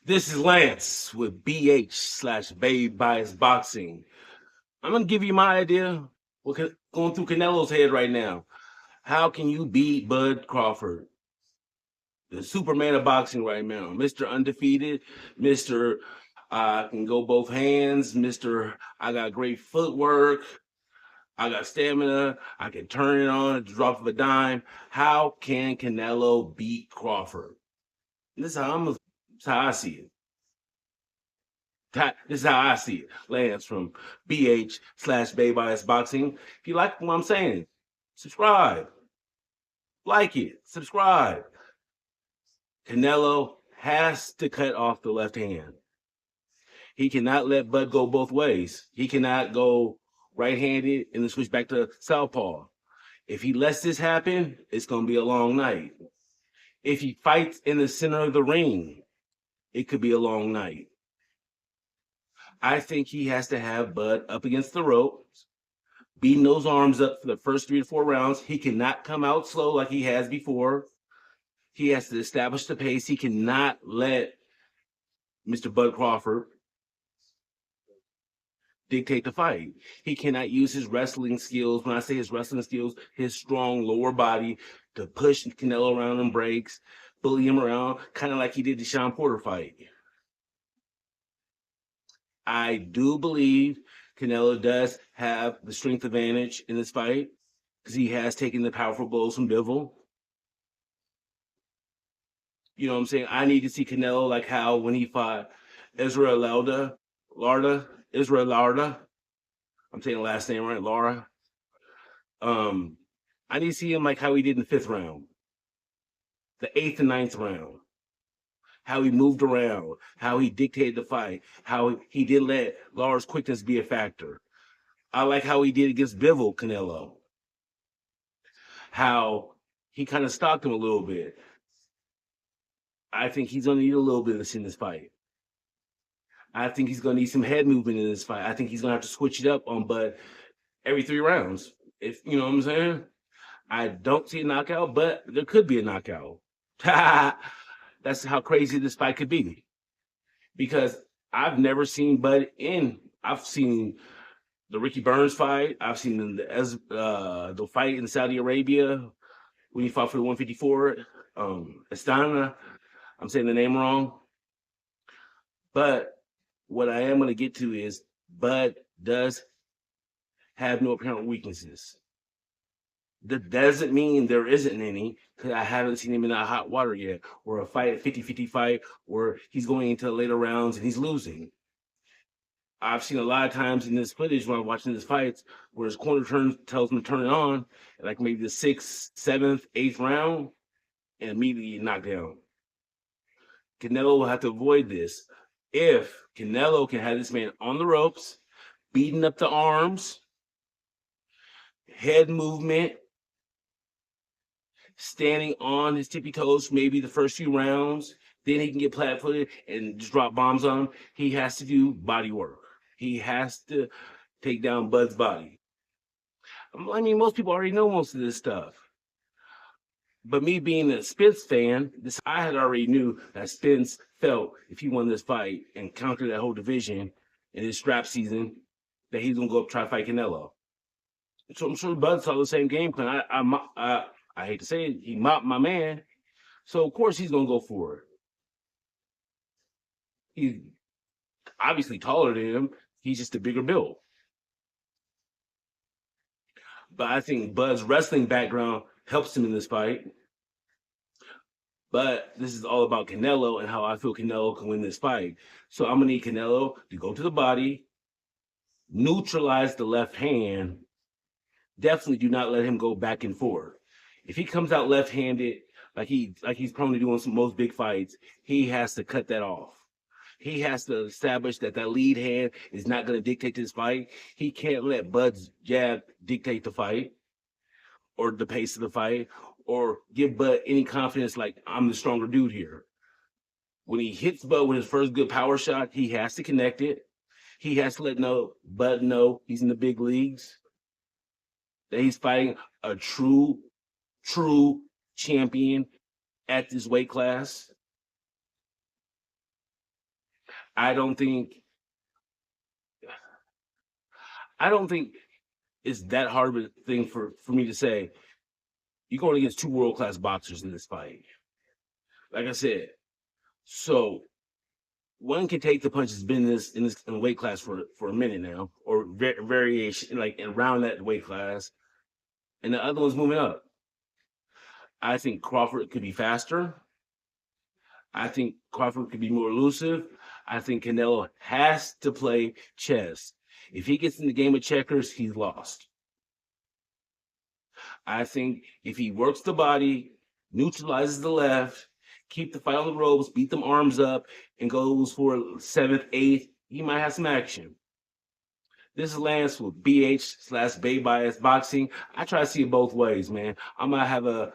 This is Lance with BH/Babe Bias Boxing. I'm gonna give you my idea. What's going through Canelo's head right now? How can you beat Bud Crawford, the Superman of boxing right now, Mr. Undefeated, Mr. I can go both hands, Mr. I got great footwork, I got stamina, I can turn it on at the drop of a dime. How can Canelo beat Crawford? This is this is how I see it. This is how I see it. Lance from BH/Bay Bias Boxing. If you like what I'm saying, subscribe, like it, subscribe. Canelo has to cut off the left hand. He cannot let Bud go both ways. He cannot go right-handed and then switch back to southpaw. If he lets this happen, it's going to be a long night. If he fights in the center of the ring, it could be a long night. I think he has to have Bud up against the ropes, beating those arms up for the first 3 to 4 rounds. He cannot come out slow like he has before. He has to establish the pace. He cannot let Mr. Bud Crawford dictate the fight. He cannot use his wrestling skills. When I say his wrestling skills, his strong lower body to push Canelo around in breaks, bully him around, kind of like he did the Sean Porter fight. I do believe Canelo does have the strength advantage in this fight because he has taken the powerful blows from Bivol. You know what I'm saying? I need to see Canelo like how when he fought Israel Larda. I'm saying the last name right, Lara. I need to see him like how he did in the 5th round, the 8th and 9th round. How he moved around, how he dictated the fight, how he didn't let Lara's quickness be a factor. I like how he did against Bivol Canelo. How he kind of stalked him a little bit. I think he's going to need a little bit of this in this fight. I think he's going to need some head movement in this fight. I think he's going to have to switch it up on Bud every 3 rounds. If you know what I'm saying. I don't see a knockout, but there could be a knockout. That's how crazy this fight could be. Because I've never seen Bud in. I've seen the Ricky Burns fight. I've seen the fight in Saudi Arabia when he fought for the 154. Astana. I'm saying the name wrong. But what I am going to get to is Bud does have no apparent weaknesses. That doesn't mean there isn't any, because I haven't seen him in that hot water yet, or a fight, a 50-50 fight, where he's going into the later rounds and he's losing. I've seen a lot of times in this footage when I'm watching his fights where his corner tells him to turn it on, like maybe the 6th, 7th, 8th round, and immediately knocked down. Canelo will have to avoid this. If Canelo can have this man on the ropes, beating up the arms, head movement, standing on his tippy toes, maybe the first few rounds, then he can get flat-footed and just drop bombs on him. He has to do body work. He has to take down Bud's body. I mean, most people already know most of this stuff. But me being a Spence fan, I had already knew that Spence felt if he won this fight and conquered that whole division in his strap season, that he's gonna go up try to fight Canelo. So I'm sure Bud saw the same game plan. I hate to say it, he mopped my man. So of course he's gonna go for it. He's obviously taller than him. He's just a bigger build. But I think Bud's wrestling background helps him in this fight. But this is all about Canelo and how I feel Canelo can win this fight. So I'm gonna need Canelo to go to the body, neutralize the left hand. Definitely do not let him go back and forth. If he comes out left-handed, like he's prone to doing most big fights, he has to cut that off. He has to establish that lead hand is not going to dictate this fight. He can't let Bud's jab dictate the fight or the pace of the fight or give Bud any confidence like I'm the stronger dude here. When he hits Bud with his first good power shot, he has to connect it. He has to let Bud know he's in the big leagues, that he's fighting a true champion at this weight class. I don't think I don't think it's that hard of a thing for me to say. You're going against two world class boxers in this fight. Like I said, so one can take the punches. Been in weight class for a minute now, or variation like around that weight class, and the other one's moving up. I think Crawford could be faster. I think Crawford could be more elusive. I think Canelo has to play chess. If he gets in the game of checkers, he's lost. I think if he works the body, neutralizes the left, keep the fight on the ropes, beat them arms up, and goes for seventh, eighth, he might have some action. This is Lance with BH/Bay Bias Boxing. I try to see it both ways, man. I might have a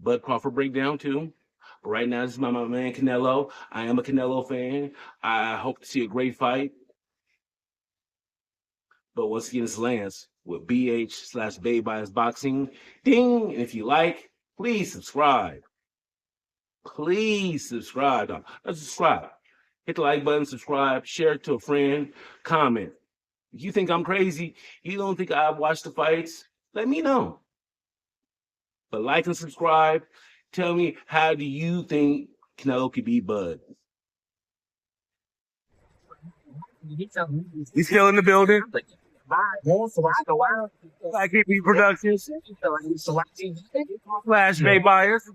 Bud Crawford breakdown too. But right now, this is my man Canelo. I am a Canelo fan. I hope to see a great fight. But once again, it's Lance with BH/Bay Bias Boxing. Ding! And if you like, please subscribe. Please subscribe. Let's subscribe. Hit the like button, subscribe, share it to a friend, comment. If you think I'm crazy, you don't think I've watched the fights, let me know. But like and subscribe. Tell me, how do you think Canelo could beat Bud? He's still in the building. Black Hippie Productions. Flash Bay Buyers.